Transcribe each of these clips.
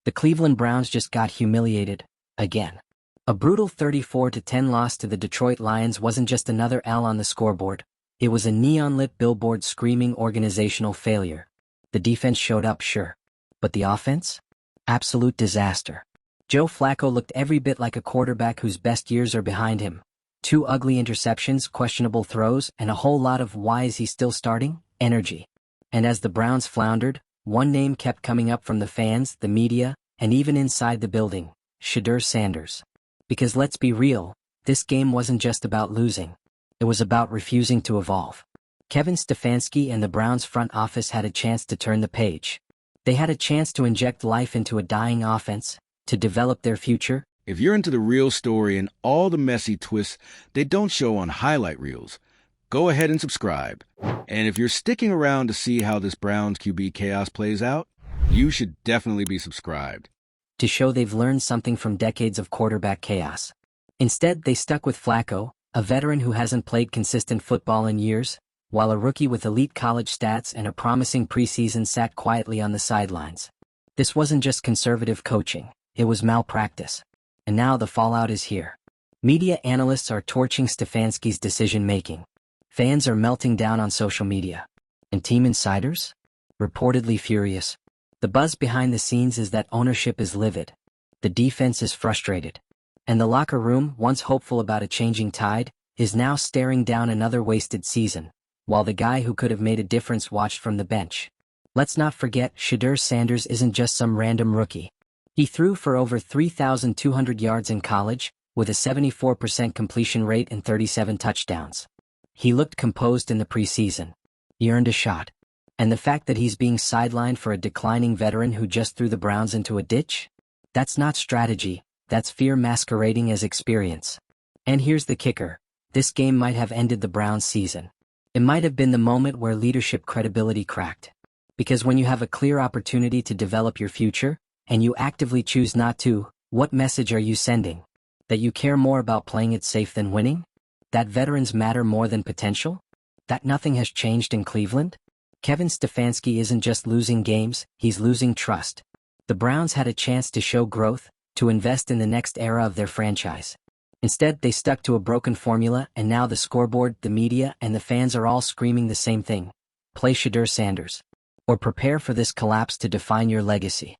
The Cleveland Browns just got humiliated, again. A brutal 34-10 loss to the Detroit Lions wasn't just another L on the scoreboard. It was a neon-lit billboard screaming organizational failure. The defense showed up, sure. But the offense? Absolute disaster. Joe Flacco looked every bit like a quarterback whose best years are behind him. 2 ugly interceptions, questionable throws, and a whole lot of "why is he still starting?" energy. And as the Browns floundered, one name kept coming up from the fans, the media, and even inside the building: Shedeur Sanders. Because let's be real, this game wasn't just about losing. It was about refusing to evolve. Kevin Stefanski and the Browns front office had a chance to turn the page. They had a chance to inject life into a dying offense, to develop their future. If you're into the real story and all the messy twists they don't show on highlight reels, go ahead and subscribe. And if you're sticking around to see how this Browns QB chaos plays out, you should definitely be subscribed. To show they've learned something from decades of quarterback chaos. Instead, they stuck with Flacco, a veteran who hasn't played consistent football in years, while a rookie with elite college stats and a promising preseason sat quietly on the sidelines. This wasn't just conservative coaching, it was malpractice. And now the fallout is here. Media analysts are torching Stefanski's decision-making. Fans are melting down on social media. And team insiders? Reportedly furious. The buzz behind the scenes is that ownership is livid. The defense is frustrated. And the locker room, once hopeful about a changing tide, is now staring down another wasted season, while the guy who could have made a difference watched from the bench. Let's not forget, Shedeur Sanders isn't just some random rookie. He threw for over 3,200 yards in college, with a 74% completion rate and 37 touchdowns. He looked composed in the preseason. He earned a shot. And the fact that he's being sidelined for a declining veteran who just threw the Browns into a ditch? That's not strategy, that's fear masquerading as experience. And here's the kicker: this game might have ended the Browns' season. It might have been the moment where leadership credibility cracked. Because when you have a clear opportunity to develop your future, and you actively choose not to, what message are you sending? That you care more about playing it safe than winning? That veterans matter more than potential? That nothing has changed in Cleveland? Kevin Stefanski isn't just losing games, he's losing trust. The Browns had a chance to show growth, to invest in the next era of their franchise. Instead, they stuck to a broken formula, and now the scoreboard, the media, and the fans are all screaming the same thing: play Shedeur Sanders. Or prepare for this collapse to define your legacy.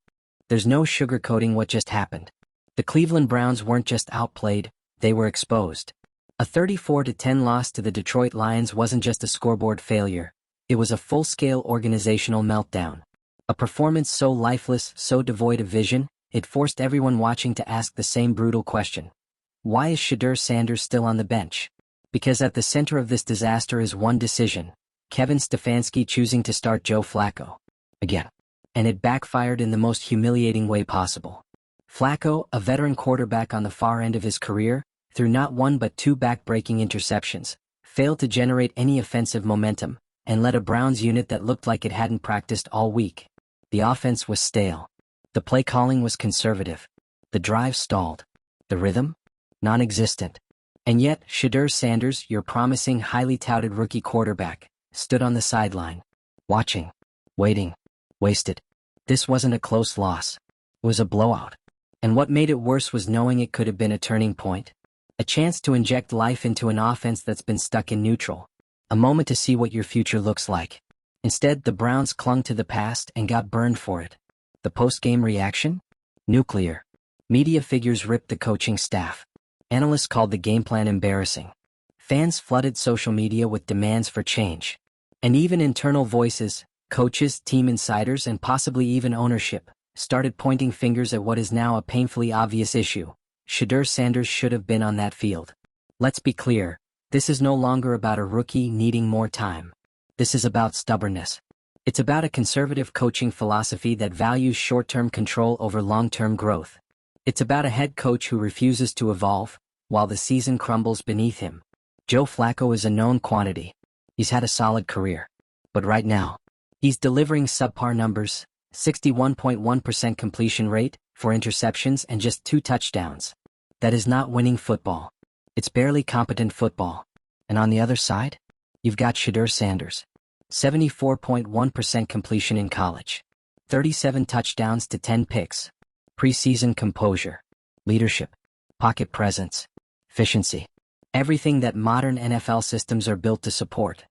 There's no sugarcoating what just happened. The Cleveland Browns weren't just outplayed, they were exposed. A 34-10 loss to the Detroit Lions wasn't just a scoreboard failure. It was a full-scale organizational meltdown. A performance so lifeless, so devoid of vision, it forced everyone watching to ask the same brutal question. Why is Shedeur Sanders still on the bench? Because at the center of this disaster is one decision: Kevin Stefanski choosing to start Joe Flacco. Again. And it backfired in the most humiliating way possible. Flacco, a veteran quarterback on the far end of his career, threw not one but 2 back-breaking interceptions, failed to generate any offensive momentum, and led a Browns unit that looked like it hadn't practiced all week. The offense was stale. The play calling was conservative. The drive stalled. The rhythm? Non-existent. And yet, Shedeur Sanders, your promising, highly touted rookie quarterback, stood on the sideline, watching, waiting, wasted. This wasn't a close loss. It was a blowout. And what made it worse was knowing it could have been a turning point. A chance to inject life into an offense that's been stuck in neutral. A moment to see what your future looks like. Instead, the Browns clung to the past and got burned for it. The post-game reaction? Nuclear. Media figures ripped the coaching staff. Analysts called the game plan embarrassing. Fans flooded social media with demands for change. And even internal voices, coaches, team insiders, and possibly even ownership, started pointing fingers at what is now a painfully obvious issue. Shedeur Sanders should have been on that field. Let's be clear, this is no longer about a rookie needing more time. This is about stubbornness. It's about a conservative coaching philosophy that values short-term control over long-term growth. It's about a head coach who refuses to evolve, while the season crumbles beneath him. Joe Flacco is a known quantity. He's had a solid career. But right now, he's delivering subpar numbers: 61.1% completion rate, 4 interceptions, and just 2 touchdowns. That is not winning football. It's barely competent football. And on the other side, you've got Shedeur Sanders. 74.1% completion in college. 37 touchdowns to 10 picks. Preseason composure, leadership, pocket presence, efficiency. Everything that modern NFL systems are built to support.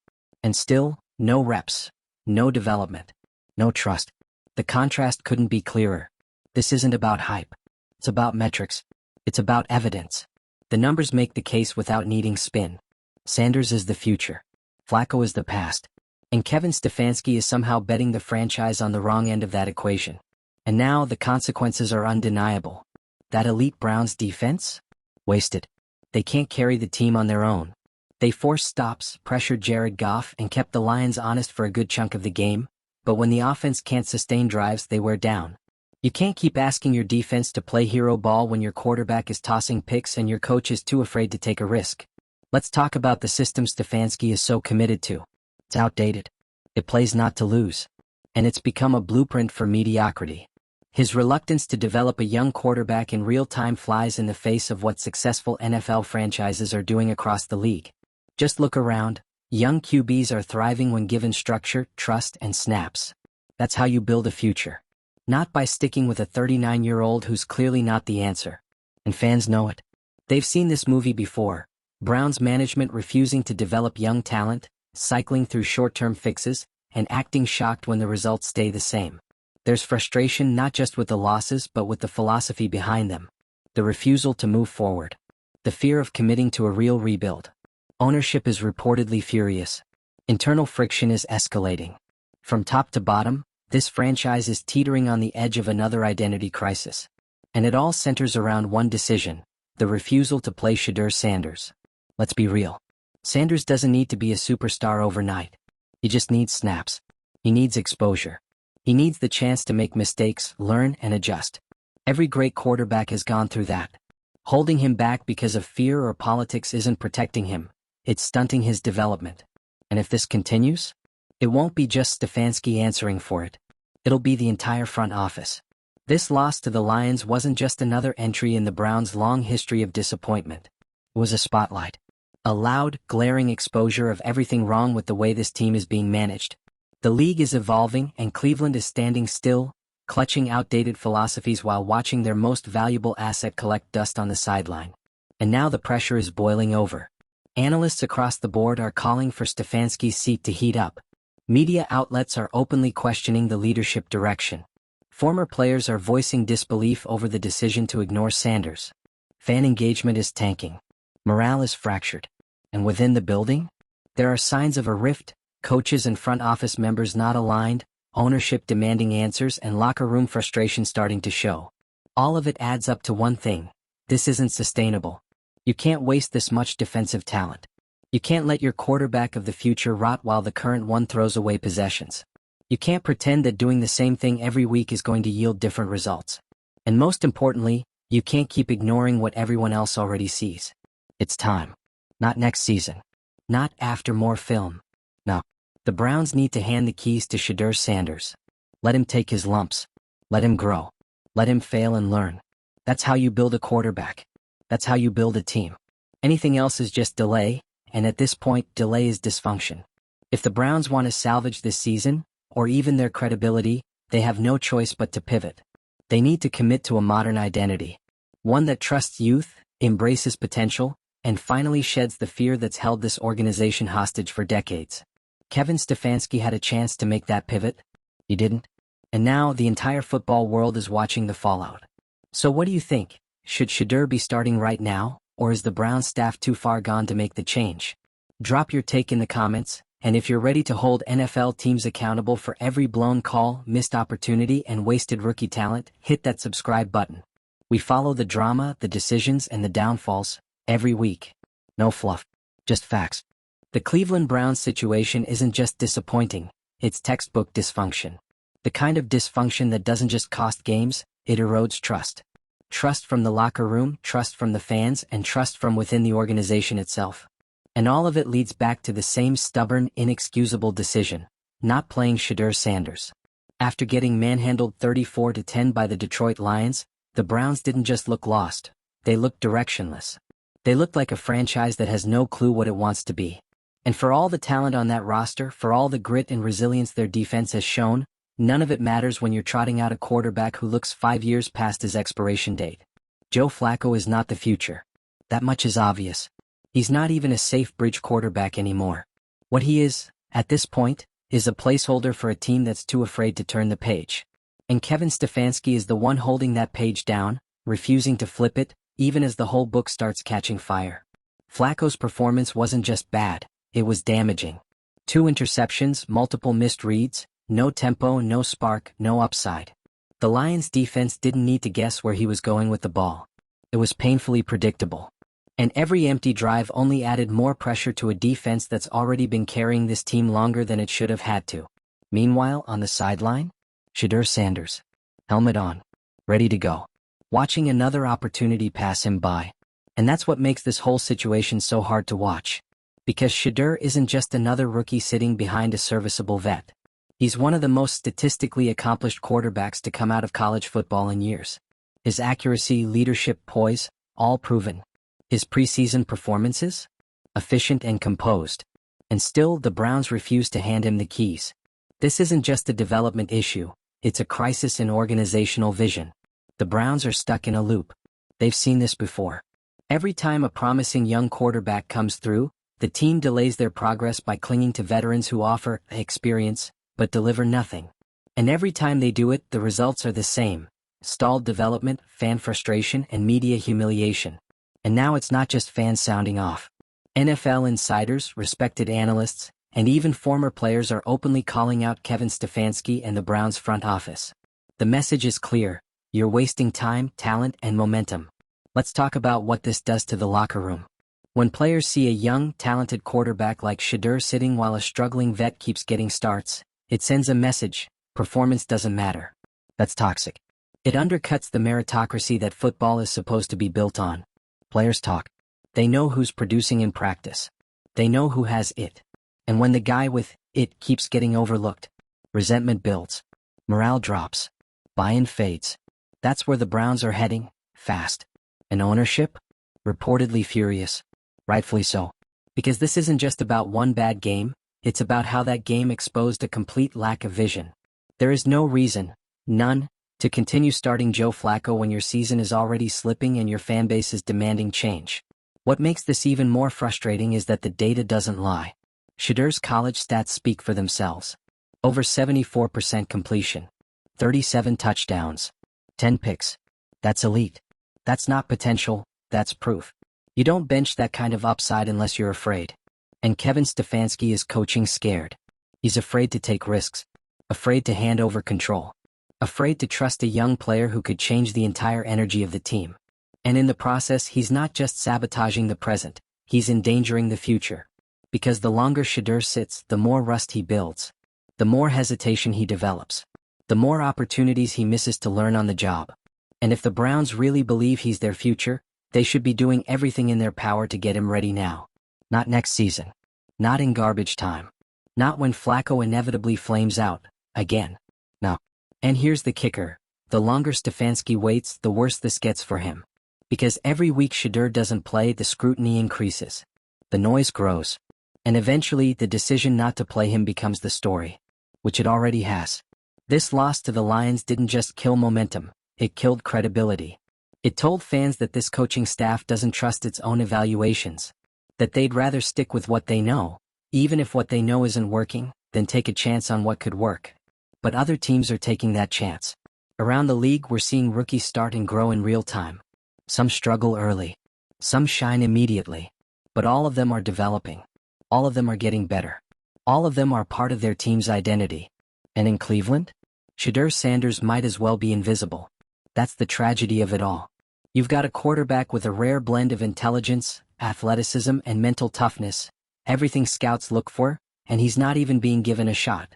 And still, no reps, no development, no trust. The contrast couldn't be clearer. This isn't about hype. It's about metrics. It's about evidence. The numbers make the case without needing spin. Sanders is the future. Flacco is the past. And Kevin Stefanski is somehow betting the franchise on the wrong end of that equation. And now the consequences are undeniable. That elite Browns defense? Wasted. They can't carry the team on their own. They forced stops, pressured Jared Goff, and kept the Lions honest for a good chunk of the game, but when the offense can't sustain drives, they wear down. You can't keep asking your defense to play hero ball when your quarterback is tossing picks and your coach is too afraid to take a risk. Let's talk about the system Stefanski is so committed to. It's outdated. It plays not to lose. And it's become a blueprint for mediocrity. His reluctance to develop a young quarterback in real time flies in the face of what successful NFL franchises are doing across the league. Just look around. Young QBs are thriving when given structure, trust, and snaps. That's how you build a future. Not by sticking with a 39-year-old who's clearly not the answer. And fans know it. They've seen this movie before. Browns management refusing to develop young talent, cycling through short-term fixes, and acting shocked when the results stay the same. There's frustration not just with the losses but with the philosophy behind them. The refusal to move forward. The fear of committing to a real rebuild. Ownership is reportedly furious. Internal friction is escalating. From top to bottom, this franchise is teetering on the edge of another identity crisis. And it all centers around one decision: the refusal to play Shedeur Sanders. Let's be real. Sanders doesn't need to be a superstar overnight. He just needs snaps. He needs exposure. He needs the chance to make mistakes, learn, and adjust. Every great quarterback has gone through that. Holding him back because of fear or politics isn't protecting him. It's stunting his development. And if this continues, it won't be just Stefanski answering for it. It'll be the entire front office. This loss to the Lions wasn't just another entry in the Browns' long history of disappointment. It was a spotlight. A loud, glaring exposure of everything wrong with the way this team is being managed. The league is evolving and Cleveland is standing still, clutching outdated philosophies while watching their most valuable asset collect dust on the sideline. And now the pressure is boiling over. Analysts across the board are calling for Stefanski's seat to heat up. Media outlets are openly questioning the leadership direction. Former players are voicing disbelief over the decision to ignore Sanders. Fan engagement is tanking. Morale is fractured. And within the building, there are signs of a rift. Coaches and front office members not aligned, ownership demanding answers, and locker room frustration starting to show. All of it adds up to one thing: this isn't sustainable. You can't waste this much defensive talent. You can't let your quarterback of the future rot while the current one throws away possessions. You can't pretend that doing the same thing every week is going to yield different results. And most importantly, you can't keep ignoring what everyone else already sees. It's time. Not next season. Not after more film. No. The Browns need to hand the keys to Shedeur Sanders. Let him take his lumps. Let him grow. Let him fail and learn. That's how you build a quarterback. That's how you build a team. Anything else is just delay, and at this point, delay is dysfunction. If the Browns want to salvage this season, or even their credibility, they have no choice but to pivot. They need to commit to a modern identity. One that trusts youth, embraces potential, and finally sheds the fear that's held this organization hostage for decades. Kevin Stefanski had a chance to make that pivot. He didn't. And now the entire football world is watching the fallout. So what do you think? Should Shedeur be starting right now, or is the Browns staff too far gone to make the change? Drop your take in the comments, and if you're ready to hold NFL teams accountable for every blown call, missed opportunity, and wasted rookie talent, hit that subscribe button. We follow the drama, the decisions, and the downfalls every week. No fluff, just facts. The Cleveland Browns situation isn't just disappointing, it's textbook dysfunction. The kind of dysfunction that doesn't just cost games, it erodes trust. Trust from the locker room, trust from the fans, and trust from within the organization itself. And all of it leads back to the same stubborn, inexcusable decision: not playing Shedeur Sanders. After getting manhandled 34-10 by the Detroit Lions, the Browns didn't just look lost, they looked directionless. They looked like a franchise that has no clue what it wants to be. And for all the talent on that roster, for all the grit and resilience their defense has shown, None of it matters when you're trotting out a quarterback who looks 5 years past his expiration date. Joe Flacco is not the future. That much is obvious. He's not even a safe bridge quarterback anymore. What he is, at this point, is a placeholder for a team that's too afraid to turn the page. And Kevin Stefanski is the one holding that page down, refusing to flip it, even as the whole book starts catching fire. Flacco's performance wasn't just bad, it was damaging. 2 interceptions, multiple missed reads, no tempo, no spark, no upside. The Lions' defense didn't need to guess where he was going with the ball. It was painfully predictable. And every empty drive only added more pressure to a defense that's already been carrying this team longer than it should have had to. Meanwhile, on the sideline, Shedeur Sanders, helmet on, ready to go, watching another opportunity pass him by. And that's what makes this whole situation so hard to watch. Because Shedeur isn't just another rookie sitting behind a serviceable vet. He's one of the most statistically accomplished quarterbacks to come out of college football in years. His accuracy, leadership, poise, all proven. His preseason performances? Efficient and composed. And still, the Browns refuse to hand him the keys. This isn't just a development issue, it's a crisis in organizational vision. The Browns are stuck in a loop. They've seen this before. Every time a promising young quarterback comes through, the team delays their progress by clinging to veterans who offer experience, but deliver nothing. And every time they do it, the results are the same: stalled development, fan frustration, and media humiliation. And now it's not just fans sounding off. NFL insiders, respected analysts, and even former players are openly calling out Kevin Stefanski and the Browns front office. The message is clear: you're wasting time, talent, and momentum. Let's talk about what this does to the locker room. When players see a young, talented quarterback like Shedeur sitting while a struggling vet keeps getting starts, it sends a message: performance doesn't matter. That's toxic. It undercuts the meritocracy that football is supposed to be built on. Players talk. They know who's producing in practice. They know who has it. And when the guy with it keeps getting overlooked, resentment builds. Morale drops. Buy-in fades. That's where the Browns are heading, fast. And ownership? Reportedly furious. Rightfully so. Because this isn't just about one bad game, it's about how that game exposed a complete lack of vision. There is no reason, none, to continue starting Joe Flacco when your season is already slipping and your fanbase is demanding change. What makes this even more frustrating is that the data doesn't lie. Shedeur's college stats speak for themselves. Over 74% completion. 37 touchdowns. 10 picks. That's elite. That's not potential, that's proof. You don't bench that kind of upside unless you're afraid. And Kevin Stefanski is coaching scared. He's afraid to take risks. Afraid to hand over control. Afraid to trust a young player who could change the entire energy of the team. And in the process, he's not just sabotaging the present, he's endangering the future. Because the longer Shedeur sits, the more rust he builds. The more hesitation he develops. The more opportunities he misses to learn on the job. And if the Browns really believe he's their future, they should be doing everything in their power to get him ready now. Not next season. Not in garbage time. Not when Flacco inevitably flames out, again. No. And here's the kicker: the longer Stefanski waits, the worse this gets for him. Because every week Shedeur doesn't play, the scrutiny increases. The noise grows. And eventually, the decision not to play him becomes the story. Which it already has. This loss to the Lions didn't just kill momentum, it killed credibility. It told fans that this coaching staff doesn't trust its own evaluations. That they'd rather stick with what they know, even if what they know isn't working, than take a chance on what could work. But other teams are taking that chance. Around the league, we're seeing rookies start and grow in real time. Some struggle early. Some shine immediately. But all of them are developing. All of them are getting better. All of them are part of their team's identity. And in Cleveland? Shedeur Sanders might as well be invisible. That's the tragedy of it all. You've got a quarterback with a rare blend of intelligence, athleticism, and mental toughness, everything scouts look for, and he's not even being given a shot.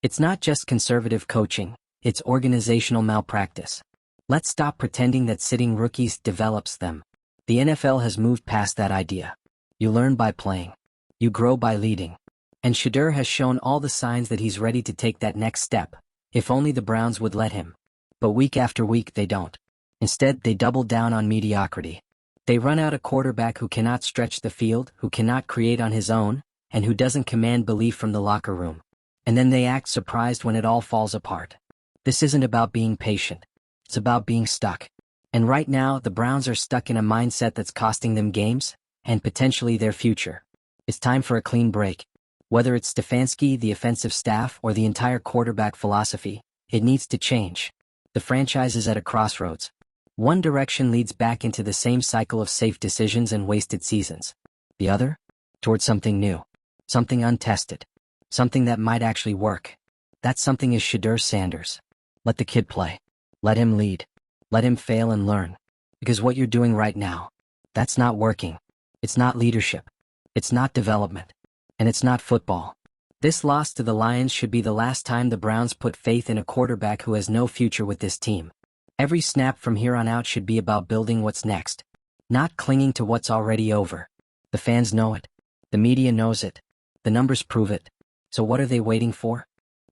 It's not just conservative coaching, it's organizational malpractice. Let's stop pretending that sitting rookies develops them. The NFL has moved past that idea. You learn by playing. You grow by leading. And Shedeur has shown all the signs that he's ready to take that next step, if only the Browns would let him. But week after week they don't. Instead, they double down on mediocrity. They run out a quarterback who cannot stretch the field, who cannot create on his own, and who doesn't command belief from the locker room. And then they act surprised when it all falls apart. This isn't about being patient. It's about being stuck. And right now, the Browns are stuck in a mindset that's costing them games, and potentially their future. It's time for a clean break. Whether it's Stefanski, the offensive staff, or the entire quarterback philosophy, it needs to change. The franchise is at a crossroads. One direction leads back into the same cycle of safe decisions and wasted seasons. The other? Towards something new. Something untested. Something that might actually work. That something is Shedeur Sanders. Let the kid play. Let him lead. Let him fail and learn. Because what you're doing right now, that's not working. It's not leadership. It's not development. And it's not football. This loss to the Lions should be the last time the Browns put faith in a quarterback who has no future with this team. Every snap from here on out should be about building what's next, not clinging to what's already over. The fans know it. The media knows it. The numbers prove it. So what are they waiting for?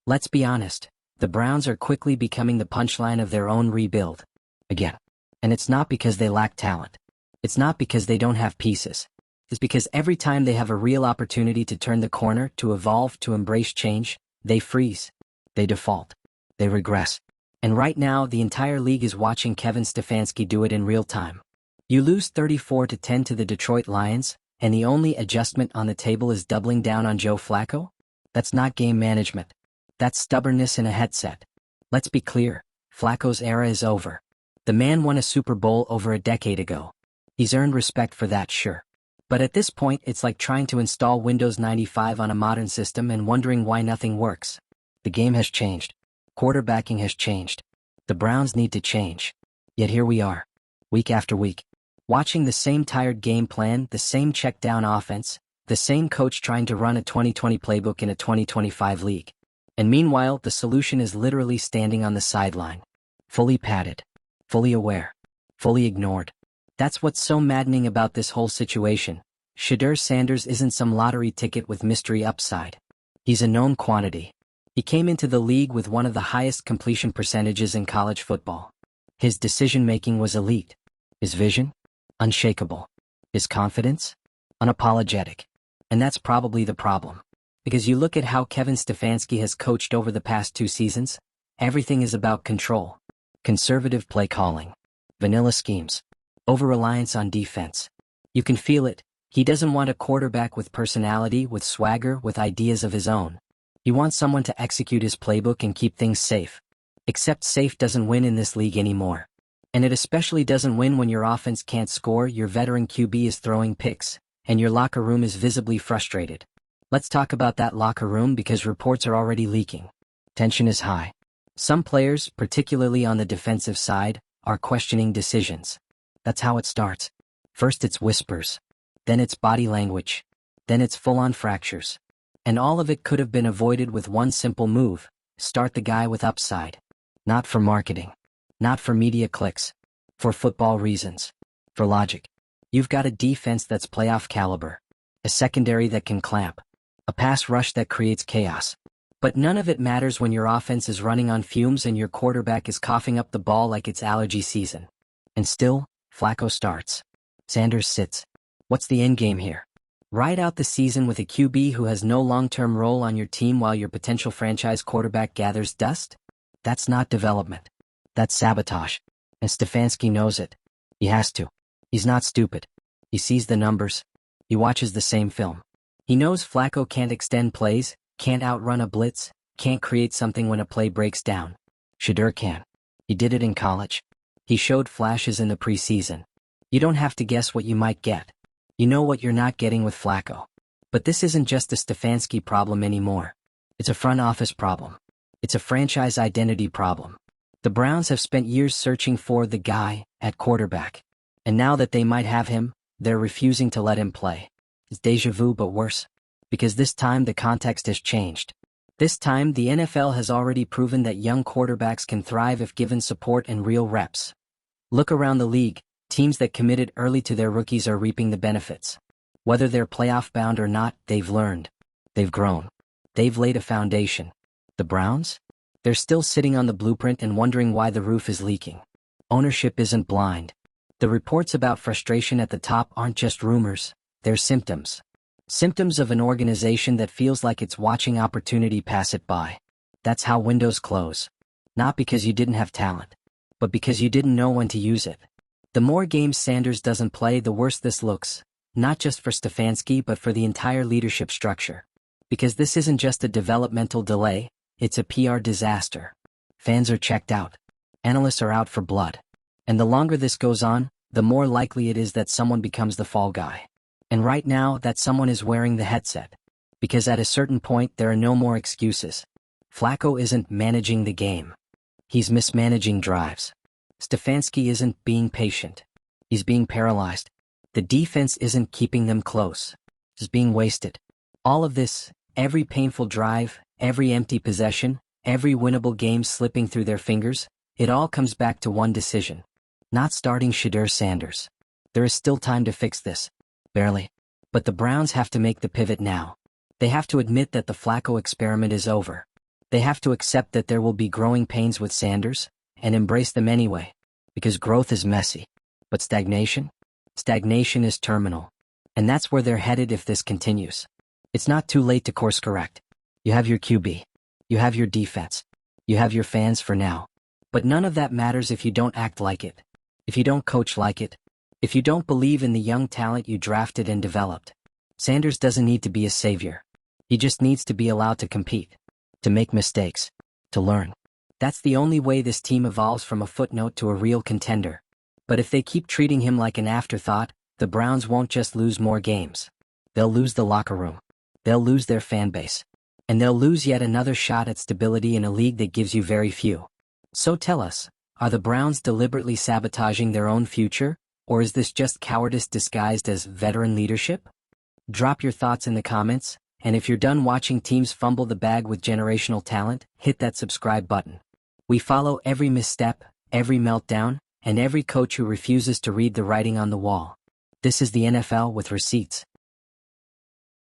Let's be honest. The Browns are quickly becoming the punchline of their own rebuild. Again. And it's not because they lack talent. It's not because they don't have pieces. It's because every time they have a real opportunity to turn the corner, to evolve, to embrace change, they freeze. They default. They regress. And right now, the entire league is watching Kevin Stefanski do it in real time. You lose 34-10 to the Detroit Lions, and the only adjustment on the table is doubling down on Joe Flacco? That's not game management. That's stubbornness in a headset. Let's be clear. Flacco's era is over. The man won a Super Bowl over a decade ago. He's earned respect for that, sure. But at this point, it's like trying to install Windows 95 on a modern system and wondering why nothing works. The game has changed. Quarterbacking has changed. The Browns need to change. Yet here we are, week after week, watching the same tired game plan, the same check-down offense, the same coach trying to run a 2020 playbook in a 2025 league. And meanwhile, the solution is literally standing on the sideline. Fully padded. Fully aware. Fully ignored. That's what's so maddening about this whole situation. Shedeur Sanders isn't some lottery ticket with mystery upside. He's a known quantity. He came into the league with one of the highest completion percentages in college football. His decision-making was elite. His vision? Unshakable. His confidence? Unapologetic. And that's probably the problem. Because you look at how Kevin Stefanski has coached over the past 2 seasons, everything is about control. Conservative play calling. Vanilla schemes. Over-reliance on defense. You can feel it. He doesn't want a quarterback with personality, with swagger, with ideas of his own. He wants someone to execute his playbook and keep things safe. Except safe doesn't win in this league anymore. And it especially doesn't win when your offense can't score, your veteran QB is throwing picks, and your locker room is visibly frustrated. Let's talk about that locker room because reports are already leaking. Tension is high. Some players, particularly on the defensive side, are questioning decisions. That's how it starts. First it's whispers. Then it's body language. Then it's full-on fractures. And all of it could have been avoided with one simple move. Start the guy with upside. Not for marketing. Not for media clicks. For football reasons. For logic. You've got a defense that's playoff caliber. A secondary that can clamp. A pass rush that creates chaos. But none of it matters when your offense is running on fumes and your quarterback is coughing up the ball like it's allergy season. And still, Flacco starts. Sanders sits. What's the end game here? Ride out the season with a QB who has no long-term role on your team while your potential franchise quarterback gathers dust? That's not development. That's sabotage. And Stefanski knows it. He has to. He's not stupid. He sees the numbers. He watches the same film. He knows Flacco can't extend plays, can't outrun a blitz, can't create something when a play breaks down. Shedeur can. He did it in college. He showed flashes in the preseason. You don't have to guess what you might get. You know what you're not getting with Flacco. But this isn't just a Stefanski problem anymore. It's a front office problem. It's a franchise identity problem. The Browns have spent years searching for the guy at quarterback. And now that they might have him, they're refusing to let him play. It's déjà vu but worse. Because this time the context has changed. This time the NFL has already proven that young quarterbacks can thrive if given support and real reps. Look around the league. Teams that committed early to their rookies are reaping the benefits. Whether they're playoff-bound or not, they've learned. They've grown. They've laid a foundation. The Browns? They're still sitting on the blueprint and wondering why the roof is leaking. Ownership isn't blind. The reports about frustration at the top aren't just rumors, they're symptoms. Symptoms of an organization that feels like it's watching opportunity pass it by. That's how windows close. Not because you didn't have talent, but because you didn't know when to use it. The more games Sanders doesn't play, the worse this looks, not just for Stefanski but for the entire leadership structure. Because this isn't just a developmental delay, it's a PR disaster. Fans are checked out. Analysts are out for blood. And the longer this goes on, the more likely it is that someone becomes the fall guy. And right now, that someone is wearing the headset. Because at a certain point, there are no more excuses. Flacco isn't managing the game. He's mismanaging drives. Stefanski isn't being patient. He's being paralyzed. The defense isn't keeping them close. It's being wasted. All of this, every painful drive, every empty possession, every winnable game slipping through their fingers, it all comes back to one decision. Not starting Shedeur Sanders. There is still time to fix this. Barely. But the Browns have to make the pivot now. They have to admit that the Flacco experiment is over. They have to accept that there will be growing pains with Sanders, and embrace them anyway. Because growth is messy. But stagnation? Stagnation is terminal. And that's where they're headed if this continues. It's not too late to course correct. You have your QB. You have your defense. You have your fans for now. But none of that matters if you don't act like it. If you don't coach like it. If you don't believe in the young talent you drafted and developed. Sanders doesn't need to be a savior. He just needs to be allowed to compete. To make mistakes. To learn. That's the only way this team evolves from a footnote to a real contender. But if they keep treating him like an afterthought, the Browns won't just lose more games. They'll lose the locker room. They'll lose their fan base. And they'll lose yet another shot at stability in a league that gives you very few. So tell us, are the Browns deliberately sabotaging their own future, or is this just cowardice disguised as veteran leadership? Drop your thoughts in the comments, and if you're done watching teams fumble the bag with generational talent, hit that subscribe button. We follow every misstep, every meltdown, and every coach who refuses to read the writing on the wall. This is the NFL with receipts.